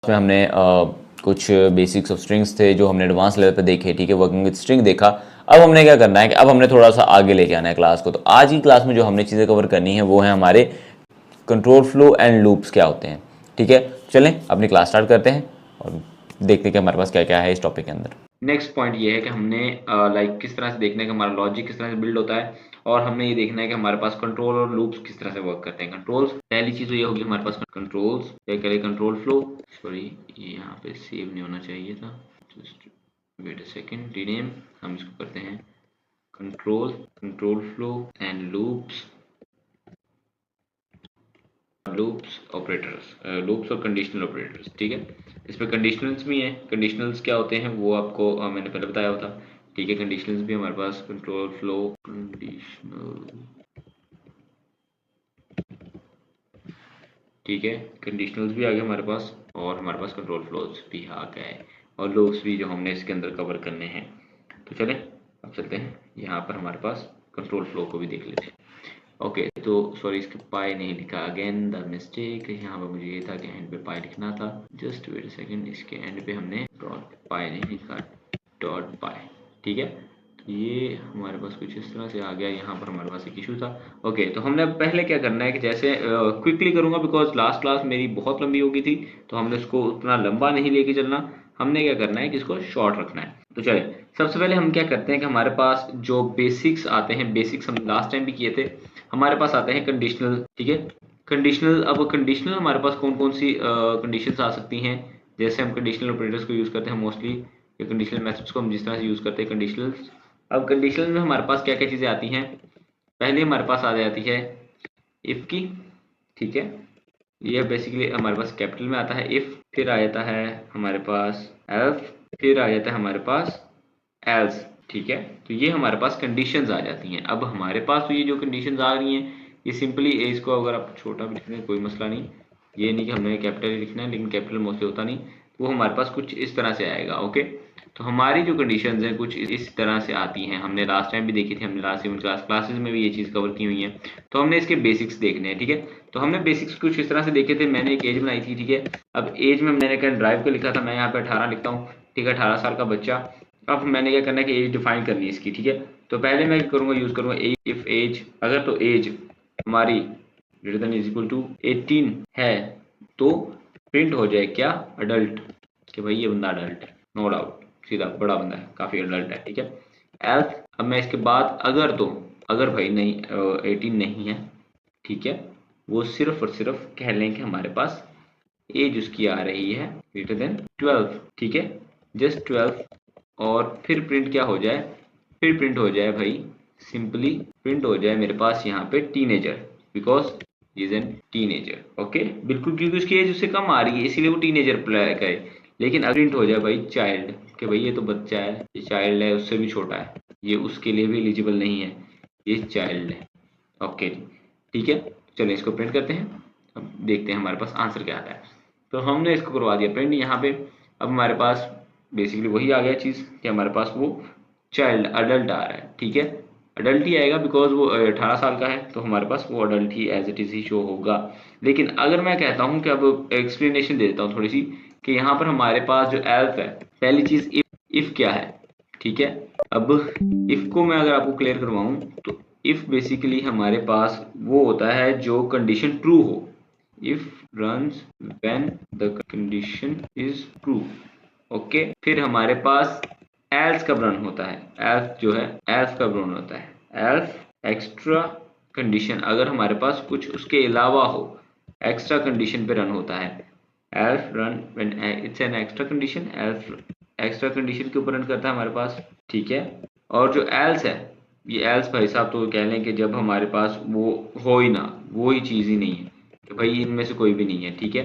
में हमने कुछ बेसिक्स ऑफ स्ट्रिंग्स थे जो हमने एडवांस लेवल पे देखे, ठीक है, वर्किंग विद स्ट्रिंग देखा। अब हमने क्या करना है कि अब हमने थोड़ा सा आगे लेके आना है क्लास को। तो आज की क्लास में जो हमने चीज़ें कवर करनी है वो है हमारे कंट्रोल फ्लो एंड लूप्स क्या होते हैं, ठीक है। चलें अपनी क्लास स्टार्ट करते हैं और देखते हैं कि हमारे पास क्या क्या है इस टॉपिक के अंदर। नेक्स्ट पॉइंट ये है कि हमने किस तरह से देखना है कि हमारा लॉजिक किस तरह से बिल्ड होता है, और हमने ये देखना है कि हमारे पास कंट्रोल और लूप्स किस तरह से वर्क करते हैं। कंट्रोल्स, पहली चीज तो ये होगी हमारे पास कंट्रोल्स, क्या करें कंट्रोल फ्लो, सॉरी ये यहाँ पे सेव नहीं होना चाहिए था, just wait a second, rename, हम इसको करते हैं control, control flow and loops, loops operators, loops और कंडीशनल ऑपरेटर्स, ठीक है। इसमें कंडीशनल्स भी हैं। कंडीशनल्स क्या होते हैं वो आपको मैंने पहले बताया हुआ था, ठीक है। कंडीशनल्स भी हमारे पास कंट्रोल फ्लो, कंडीशनल, ठीक है, कंडीशनल्स भी आ गए हमारे पास, और हमारे पास कंट्रोल फ्लोज भी आ गए, और लूप्स भी जो हमने इसके अंदर कवर करने हैं। तो चलें अब चलते हैं यहाँ पर हमारे पास कंट्रोल फ्लो को भी देख लेते हैं। ओके तो सॉरी इसके पाई नहीं लिखा, अगेन द मिस्टेक, यहाँ पर मुझे ये था कि एंड पे पाई लिखना था, जस्ट वेट सेकंड, इसके एंड पे हमने डॉट पाई नहीं लिखा, डॉट पाई, ठीक है। तो ये हमारे पास कुछ इस तरह से आ गया, यहाँ पर हमारे पास एक इशू था। ओके तो हमने पहले क्या करना है कि जैसे क्विकली करूंगा बिकॉज लास्ट क्लास मेरी बहुत लंबी हो गई थी, तो हमने उसको उतना लंबा नहीं लेके चलना, हमने क्या करना है कि इसको शॉर्ट रखना है। तो चले सबसे पहले हम क्या करते हैं कि हमारे पास जो बेसिक्स आते हैं, बेसिक्स हम लास्ट टाइम भी किए थे, हमारे पास आते हैं कंडीशनल, ठीक है। कंडीशनल, अब कंडीशनल हमारे पास कौन कौन सी कंडीशंस आ सकती हैं, जैसे हम कंडीशनल ऑपरेटर्स को यूज करते हैं मोस्टली, या कंडीशनल मेथड्स को हम जिस तरह से यूज करते हैं कंडीशनल्स। अब कंडीशनल में हमारे पास क्या क्या चीजें आती हैं, पहले हमारे पास आ जाती है इफ की, ठीक है, ये बेसिकली हमारे पास कैपिटल में आता है इफ, फिर आ जाता है हमारे पास एल्फ, फिर आ जाता है हमारे पास एल्स, ठीक है। तो ये हमारे पास कंडीशंस आ जाती हैं। अब हमारे पास तो ये जो कंडीशंस आ रही हैं, ये सिंपली एज को अगर आप छोटा भी लिखना है कोई मसला नहीं, ये नहीं कि हमें कैपिटल ही लिखना है, लेकिन कैपिटल मोस्टली होता नहीं, तो वो हमारे पास कुछ इस तरह से आएगा। ओके तो हमारी जो कंडीशंस हैं कुछ इस तरह से आती हैं, हमने लास्ट टाइम भी देखी थी, हमने लास्ट क्लासेस में भी ये चीज़ कवर की हुई है। तो हमने इसके बेसिक्स देखने हैं, ठीक है। तो हमने बेसिक्स कुछ इस तरह से देखे थे, मैंने एक एज बनाई थी, ठीक है। अब एज में मैंने क्या ड्राइव को लिखा था, मैं यहाँ पे 18 लिखता हूँ, ठीक है, 18 साल का बच्चा। अब मैंने क्या करना है कि एज डिफाइन करनी है इसकी, ठीक है। तो पहले मैं करूँगा यूज करूँगा इफ एज, अगर तो एज हमारी greater than is equal to 18 है तो प्रिंट हो जाए क्या, अडल्ट, कि भाई ये बंदा अडल्ट है, नो डाउट, सीधा बड़ा बंदा है, काफी अडल्ट है, ठीक है। एल्स, अब मैं इसके बाद अगर, तो अगर भाई नहीं 18 नहीं है, ठीक है, वो सिर्फ और सिर्फ कह लें कि हमारे पास एज उसकी आ रही है ग्रेटर देन 12, ठीक है, जस्ट 12, और फिर प्रिंट क्या हो जाए, फिर प्रिंट हो जाए भाई, सिंपली प्रिंट हो जाए मेरे पास यहाँ पे teenager, because is an teenager. Okay बिल्कुल, क्योंकि उसकी एज उससे कम आ रही है इसीलिए वो टीनेजर करे। लेकिन अब प्रिंट हो जाए भाई चाइल्ड, कि भाई ये तो बच्चा है, ये चाइल्ड है, उससे भी छोटा है, ये उसके लिए भी एलिजिबल नहीं है, ये चाइल्ड है। ओके ठीक है, चलिए इसको प्रिंट करते हैं, अब देखते हैं हमारे पास आंसर क्या आता है। तो हमने इसको करवा दिया प्रिंट यहाँ पे। अब हमारे पास बेसिकली वही आ गया चीज़ कि हमारे पास वो चाइल्ड अडल्ट आ रहा है, ठीक है, अडल्ट ही आएगा बिकॉज वो 18 साल का है, तो हमारे पास वो अडल्ट ही एज इट इज ही शो होगा। लेकिन अगर मैं कहता हूँ कि अब एक्सप्लेनेशन दे देता हूँ थोड़ी सी, कि यहाँ पर हमारे पास जो एल्फ है, पहली चीज इफ क्या है, ठीक है। अब इफ को मैं अगर आपको क्लियर करवाऊं तो इफ बेसिकली हमारे पास वो होता है जो कंडीशन ट्रू हो, if runs when the condition is true. Okay फिर हमारे पास एल्स कब रन होता है, एल्स जो है एल्स कब रन होता है, एल्स एक्स्ट्रा कंडीशन, अगर हमारे पास कुछ उसके अलावा हो, एक्स्ट्रा कंडीशन पे रन होता है, else run when it's an extra condition, else extra condition के ऊपर रन करता है हमारे पास, ठीक है। और जो एल्स है, ये एल्स भाई साहब तो कह लें कि जब हमारे पास वो हो ही ना, वो ही चीज़ ही नहीं है, तो भाई इनमें से कोई भी नहीं है, ठीक है।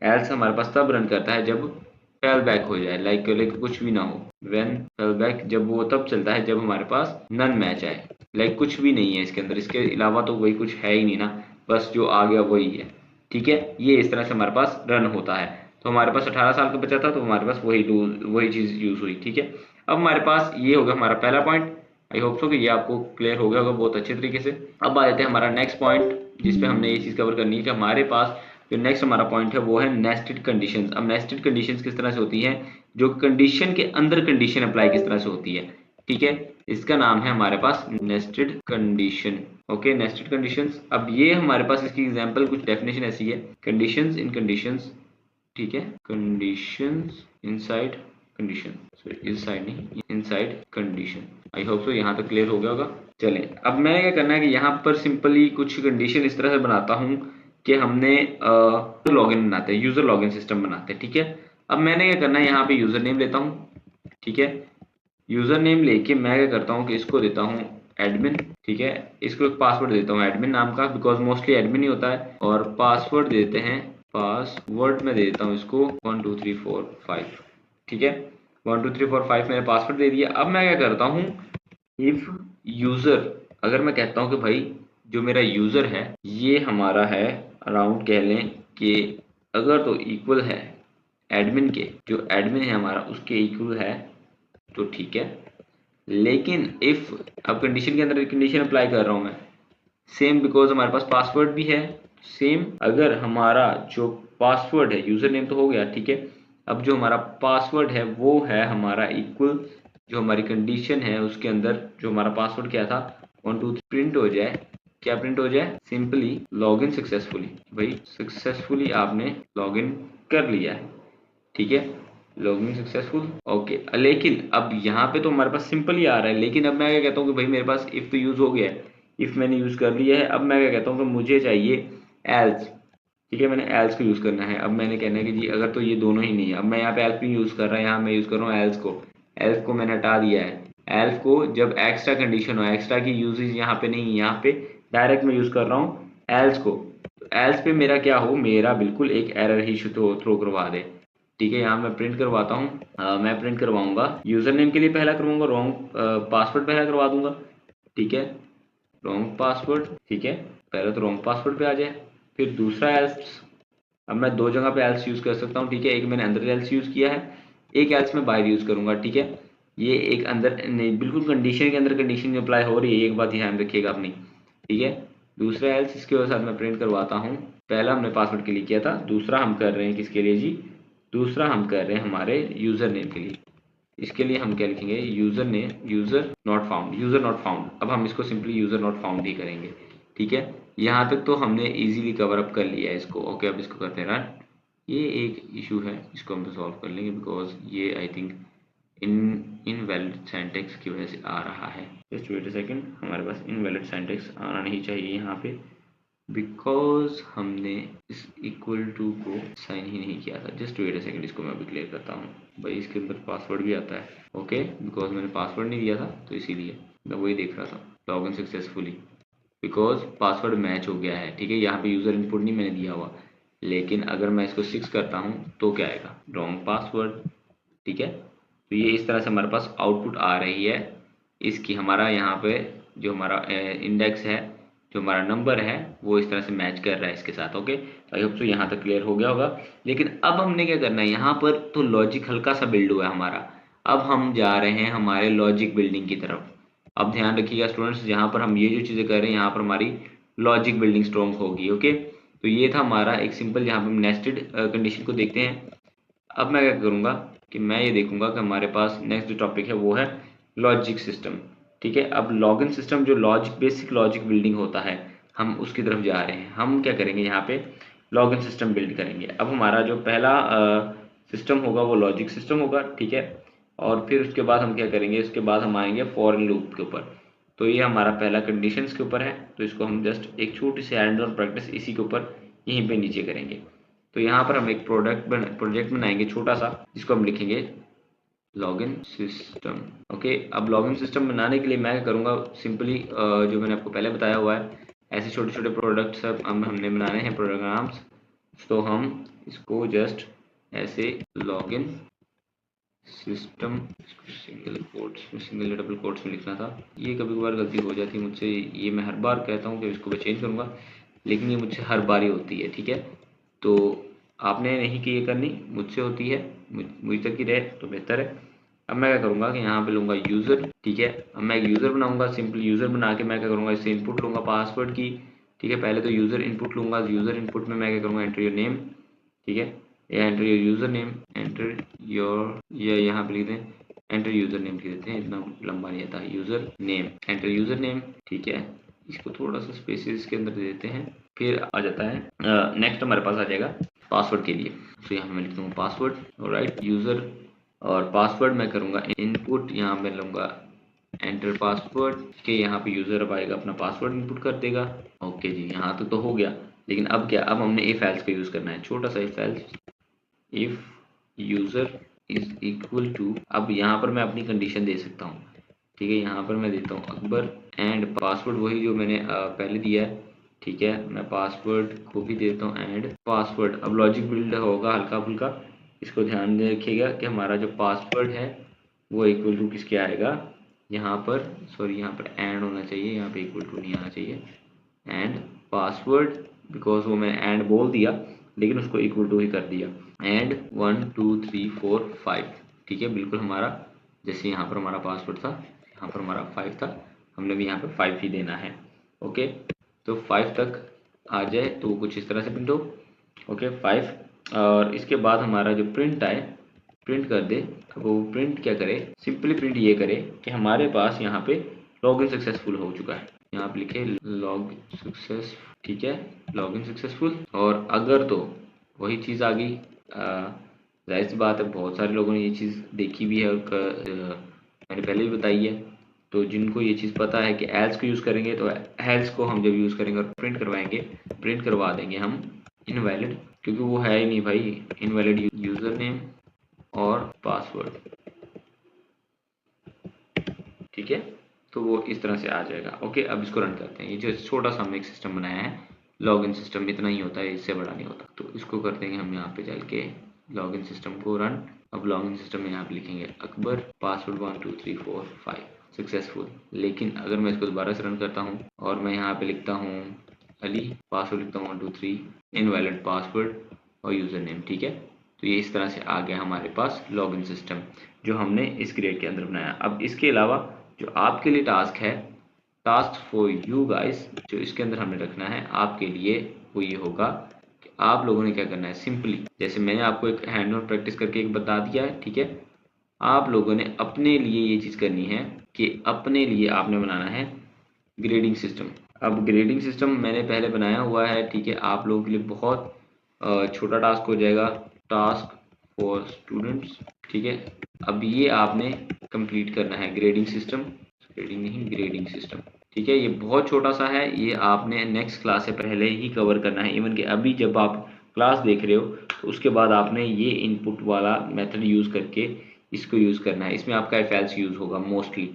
एल्स हमारे पास तब रन करता है जब फेल बैक हो जाए, लाइक कुछ भी ना हो, व्हेन फेल बैक, जब वो तब चलता है जब हमारे पास नन मैच आए, लाइक कुछ भी नहीं है इसके अंदर, इसके अलावा तो वही कुछ है ही नहीं ना, बस जो आ गया वही है, ठीक है। ये इस तरह से हमारे पास रन होता है। तो हमारे पास 18 साल का बच्चा था, तो हमारे पास वही चीज़ यूज हुई, ठीक है। अब हमारे पास ये होगा हमारा पहला पॉइंट, आई होप सो कि ये आपको क्लियर हो गया होगा बहुत अच्छे तरीके से। अब आ जाते हैं हमारा नेक्स्ट पॉइंट जिसपे हमने ये चीज़ कवर करनी है कि हमारे पास जो नेक्स्ट हमारा पॉइंट है वो है नेस्टेड कंडीशंस। अब नेस्टेड कंडीशंस किस तरह से होती हैं, जो कंडीशन के अंदर कंडीशन अप्लाई किस तरह से होती है, ठीक है, इसका नाम है हमारे पास nested condition. Okay, nested conditions. अब ये हमारे पास इसकी एग्जांपल कुछ डेफिनेशन ऐसी है, कंडीशंस इन कंडीशंस, ठीक है, conditions inside condition, sorry inside नहीं, inside condition. I hope so यहाँ तक क्लियर हो गया होगा। चलें, अब मैंने क्या करना है कि यहाँ पर सिंपली कुछ कंडीशन इस तरह से बनाता हूँ कि हमने लॉगिन बनाते हैं, यूजर लॉगिन सिस्टम बनाते हैं, ठीक है। अब मैंने क्या करना है, यहाँ पे यूजर नेम लेता हूँ, ठीक है, यूजर नेम लेके मैं क्या करता हूँ कि इसको देता हूँ एडमिन, ठीक है, इसको एक पासवर्ड देता हूँ एडमिन नाम का, बिकॉज मोस्टली एडमिन ही होता है, और पासवर्ड देते हैं, पासवर्ड में दे देता हूँ इसको 1 2 3 4 5, ठीक है, 1 2 3 4 5 मैंने पासवर्ड दे दिया। अब मैं क्या करता हूँ, इफ यूजर, अगर मैं कहता हूँ कि भाई जो मेरा यूजर है ये हमारा है अराउंड, कह लें कि अगर तो इक्वल है एडमिन के, जो एडमिन है हमारा उसके इक्वल है तो ठीक है, लेकिन इफ, अब कंडीशन के अंदर कंडीशन अप्लाई कर रहा हूं मैं, सेम, बिकॉज हमारे पास पासवर्ड भी है सेम, अगर हमारा जो पासवर्ड है, यूजर नेम तो हो गया, ठीक है, अब जो हमारा पासवर्ड है वो है हमारा इक्वल, जो हमारी कंडीशन है उसके अंदर जो हमारा पासवर्ड क्या था 1 2 3 प्रिंट हो जाए, क्या प्रिंट हो जाए, सिंपली लॉगिन सक्सेसफुली, भाई सक्सेसफुली आपने लॉगिन कर लिया है, ठीक है, लॉगिन सक्सेसफुल। ओके, लेकिन अब यहाँ पे तो हमारे पास सिंपल ही आ रहा है, लेकिन अब मैं क्या कहता हूँ कि भाई मेरे पास इफ तो यूज हो गया है, इफ मैंने यूज कर लिया है, अब मैं क्या कहता हूँ कि मुझे चाहिए एल्स, ठीक है, मैंने एल्स को यूज करना है। अब मैंने कहना है कि जी अगर तो ये दोनों ही नहीं है, अब मैं यहाँ पे एल्स नहीं यूज कर रहा, यहाँ मैं यूज कर रहा हूँ एल्स को, एल्स को मैंने हटा दिया है, एल्स को जब एक्स्ट्रा कंडीशन हो, एक्स्ट्रा की यूजेज यहाँ पे नहीं, यहाँ पे डायरेक्ट मैं यूज कर रहा हूँ एल्स को, एल्स पे मेरा क्या हो, मेरा बिल्कुल एक एरर ही थ्रो करवा दे, ठीक है। यहाँ मैं प्रिंट करवाता हूँ, मैं प्रिंट करवाऊंगा यूजर नेम के लिए पहला करवाऊंगा रॉन्ग पासवर्ड पहला करवा दूंगा, ठीक है, रॉन्ग पासवर्ड, ठीक है, पहले तो रॉन्ग पासवर्ड पे आ जाए, फिर दूसरा एल्स, अब मैं दो जगह पे एल्स यूज कर सकता हूँ, ठीक है, एक मैंने अंदर एल्स यूज किया है, एक एल्स मैं बाहर यूज करूंगा, ठीक है, ये एक अंदर नहीं, बिल्कुल कंडीशन के अंदर कंडीशन अप्लाई हो रही है, एक बात ध्यान रखिएगा अपनी, ठीक है। दूसरा एल्स इसके साथ मैं प्रिंट करवाता हूँ, पहला हमने पासवर्ड के लिए किया था, दूसरा हम कर रहे हैं किसके लिए जी, दूसरा हम कर रहे हैं हमारे यूजर नेम के लिए, इसके लिए हम क्या लिखेंगे, user name, user not found, user not found, अब हम इसको सिंपली यूजर नॉट फाउंड ही करेंगे, ठीक है। यहाँ तक तो हमने इजीली कवर अप कर लिया है इसको। ओके, अब इसको करते हैं रन। ये एक इशू है, इसको हम तो सॉल्व कर लेंगे, बिकॉज ये आई थिंक इनवैलिड सिंटैक्स की वजह से आ रहा है। जस्ट वेट अ सेकंड, हमारे पास इनवैलिड सिंटैक्स आना नहीं चाहिए यहाँ पे, बिकॉज हमने इस इक्वल टू को साइन ही नहीं किया था। जस्ट वेट अ सेकंड, इसको मैं अभी क्लियर करता हूँ। भाई इसके अंदर पासवर्ड भी आता है, ओके, बिकॉज मैंने पासवर्ड नहीं दिया था तो इसीलिए मैं वही देख रहा था, login successfully, because password match हो गया है, ठीक है, यहाँ पे यूजर इनपुट नहीं मैंने दिया हुआ, लेकिन अगर मैं इसको 6 करता हूँ तो क्या आएगा, रॉन्ग पासवर्ड, ठीक है। तो ये इस तरह से हमारे पास आउटपुट आ रही है इसकी, हमारा यहाँ पे जो हमारा इंडेक्स है, जो हमारा नंबर है वो इस तरह से मैच कर रहा है इसके साथ। ओके, आई होप सो यहाँ तक क्लियर हो गया होगा। लेकिन अब हमने क्या करना है, यहाँ पर तो लॉजिक हल्का सा बिल्ड हुआ है हमारा, अब हम जा रहे हैं हमारे लॉजिक बिल्डिंग की तरफ। अब ध्यान रखिएगा स्टूडेंट्स, जहाँ पर हम ये जो चीज़ें कर रहे हैं यहाँ पर हमारी लॉजिक बिल्डिंग स्ट्रॉन्ग होगी। ओके, तो ये था हमारा एक सिंपल, जहाँ पर हम नेस्टेड कंडीशन को देखते हैं। अब मैं क्या करूँगा कि मैं ये देखूंगा कि हमारे पास नेक्स्ट जो टॉपिक है वो है लॉजिक सिस्टम, ठीक है। अब लॉगिन सिस्टम जो लॉजिक, बेसिक लॉजिक बिल्डिंग होता है, हम उसकी तरफ जा रहे हैं। हम क्या करेंगे, यहाँ पे लॉगिन सिस्टम बिल्ड करेंगे। अब हमारा जो पहला सिस्टम होगा वो लॉजिक सिस्टम होगा, ठीक है, और फिर उसके बाद हम क्या करेंगे, उसके बाद हम आएंगे फॉर लूप के ऊपर। तो ये हमारा पहला कंडीशंस के ऊपर है, तो इसको हम जस्ट एक छोटी सी हैंड ऑन प्रैक्टिस इसी के ऊपर यहीं पे नीचे करेंगे। तो यहाँ पर हम एक प्रोजेक्ट बनाएंगे छोटा सा, जिसको हम लिखेंगे लॉगिन सिस्टम। ओके, अब लॉगिन सिस्टम बनाने के लिए मैं क्या करूँगा, सिंपली जो मैंने आपको पहले बताया हुआ है, ऐसे छोटे छोटे प्रोडक्ट्स हमने बनाने हैं प्रोग्राम्स, तो हम इसको जस्ट ऐसे लॉगिन सिस्टम, सिंगल कोट्स में, सिंगल डबल कोट्स में लिखना था, ये कभी कभार गलती हो जाती है मुझसे, ये मैं हर बार कहता हूँ कि इसको मैं चेंज करूँगा, लेकिन ये मुझसे हर बार ही होती है, ठीक है। तो आपने नहीं कि ये करनी, मुझसे होती है, मुझ तक ही रहे तो बेहतर है। अब मैं क्या करूँगा कि यहाँ पे लूँगा यूज़र, ठीक है, अब मैं एक यूज़र बनाऊँगा, सिंपल यूज़र बना के मैं क्या करूँगा, इससे इनपुट लूँगा पासवर्ड की, ठीक है। पहले तो यूज़र इनपुट लूँगा, यूज़र इनपुट में मैं क्या करूँगा, एंटर योर नेम, ठीक है, या enter your user name, enter your, या यहाँ पे लिख दें एंटर यूज़र नेम लिख देते हैं, इतना लंबा नहीं आता, user name, enter user name, ठीक है। इसको थोड़ा सा स्पेसेस इसके अंदर दे देते हैं। फिर आ जाता है नेक्स्ट हमारे पास आ जाएगा पासवर्ड के लिए, तो यहाँ मैं लिख दूँगा पासवर्ड, ऑलराइट, यूज़र और पासवर्ड मैं करूँगा इनपुट, यहाँ मैं लूँगा एंटर पासवर्ड के, यहाँ पे यूज़र अब आएगा अपना पासवर्ड इनपुट कर देगा। ओके जी, यहाँ तो हो गया। लेकिन अब क्या, अब हमने इफ एल्स का यूज़ करना है, छोटा सा if else, if user is equal to, अब यहाँ पर मैं अपनी कंडीशन दे सकता हूँ, ठीक है। यहाँ पर मैं देता हूँ अकबर एंड पासवर्ड वही जो मैंने पहले दिया है, ठीक है। मैं पासवर्ड को भी देता हूँ एंड पासवर्ड। अब लॉजिक बिल्ड होगा हल्का फुल्का, इसको ध्यान में रखिएगा कि हमारा जो पासवर्ड है वो इक्वल टू किसके आएगा, यहाँ पर सॉरी यहाँ पर एंड होना चाहिए, यहाँ पे इक्वल टू नहीं आना चाहिए, एंड पासवर्ड, बिकॉज वो मैंने एंड बोल दिया लेकिन उसको इक्वल टू ही कर दिया, एंड 1 2 3 4 5, ठीक है। बिल्कुल हमारा जैसे यहाँ पर हमारा पासवर्ड था, यहाँ पर हमारा 5 था, हमने भी यहाँ पर 5 ही देना है। ओके, तो 5 तक आ जाए तो कुछ इस तरह से प्रिंट हो। ओके 5, और इसके बाद हमारा जो प्रिंट आए, प्रिंट कर दे, वो प्रिंट क्या करे, सिंपली प्रिंट ये करे कि हमारे पास यहाँ पे लॉगिन सक्सेसफुल हो चुका है। यहाँ पे लिखे लॉग सक्सेस, ठीक है, लॉगिन सक्सेसफुल। और अगर तो वही चीज़ आ गई, जाहिर सी बात है बहुत सारे लोगों ने ये चीज़ देखी भी है और मैंने पहले भी बताई है, तो जिनको ये चीज़ पता है कि एल्स को यूज़ करेंगे, तो एल्स को हम जब यूज़ करेंगे और प्रिंट करवाएंगे, प्रिंट करवा देंगे हम इनवैलिड, क्योंकि वो है ही नहीं भाई, इनवैलिड यूज़र नेम और पासवर्ड, ठीक है। तो वो इस तरह से आ जाएगा। ओके, अब इसको रन करते हैं। ये जो छोटा सा हमने एक सिस्टम बनाया है, लॉगिन सिस्टम, इतना ही होता है, इससे बड़ा नहीं होता। तो इसको कर देंगे हम यहाँ पे चल के लॉगिन सिस्टम को रन। अब लॉगिन सिस्टम में यहाँ पे लिखेंगे अकबर, पासवर्ड 1 2 3 4 5 सक्सेसफुल। लेकिन अगर मैं इसको दोबारा से रन करता हूँ और मैं यहाँ पे लिखता हूँ अली, पासवर्ड लिखता हूँ 1 2 3, इनवैलिड पासवर्ड और यूज़र नेम, ठीक है। तो ये इस तरह से आ गया हमारे पास लॉगिन सिस्टम जो हमने इस ग्रेड के अंदर बनाया। अब इसके अलावा जो आपके लिए टास्क है, टास्क फॉर यू गाइस, जो इसके अंदर हमने रखना है आपके लिए, वो ये होगा कि आप लोगों ने क्या करना है, सिंपली जैसे मैंने आपको एक हैंड ऑन प्रैक्टिस करके एक बता दिया है, ठीक है। आप लोगों ने अपने लिए ये चीज़ करनी है कि अपने लिए आपने बनाना है ग्रेडिंग सिस्टम। अब ग्रेडिंग सिस्टम मैंने पहले बनाया हुआ है, ठीक है। आप लोगों के लिए बहुत छोटा टास्क हो जाएगा, टास्क फॉर स्टूडेंट्स, ठीक है। अब ये आपने कंप्लीट करना है ग्रेडिंग सिस्टम, ग्रेडिंग नहीं ग्रेडिंग सिस्टम, ठीक है। ये बहुत छोटा सा है, ये आपने नेक्स्ट क्लास से पहले ही कवर करना है। इवन कि अभी जब आप क्लास देख रहे हो तो उसके बाद आपने ये इनपुट वाला मेथड यूज़ करके इसको यूज़ करना है। इसमें आपका इफ एल्स यूज़ होगा मोस्टली।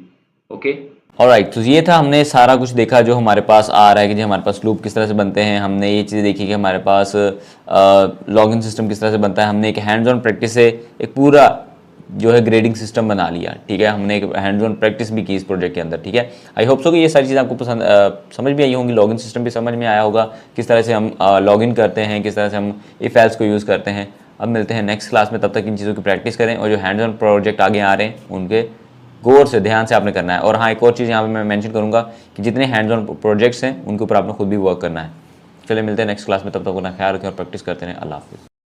ओके, ऑलराइट, तो ये था, हमने सारा कुछ देखा जो हमारे पास आ रहा है कि जो हमारे पास लूप किस तरह से बनते हैं। हमने ये चीज़ें देखी कि हमारे पास लॉगिन सिस्टम किस तरह से बनता है। हमने एक हैंड्स ऑन प्रैक्टिस से एक पूरा जो है ग्रेडिंग सिस्टम बना लिया, ठीक है। हमने एक हैंड्स ऑन प्रैक्टिस भी की इस प्रोजेक्ट के अंदर, ठीक है। आई होप सो कि ये सारी चीज़ें आपको पसंद समझ भी आई होंगी। लॉगिन सिस्टम भी समझ में आया होगा, किस तरह से हम लॉगिन करते हैं, किस तरह से हम इफ एल्स को यूज़ करते हैं। अब मिलते हैं नेक्स्ट क्लास में, तब तक इन चीज़ों की प्रैक्टिस करें और जो हैंड्स ऑन प्रोजेक्ट आगे आ रहे हैं उनके गौर से ध्यान से आपने करना है। और हाँ, एक और चीज़ यहाँ पे मैं मेंशन करूँगा कि जितने हैंड्स ऑन प्रोजेक्ट्स हैं उनके ऊपर आपने खुद भी वर्क करना है। चलिए मिलते हैं नेक्स्ट क्लास में, तब तक अपना ख्याल रखें और प्रैक्टिस करते रहें। अल्लाह हाफिज़।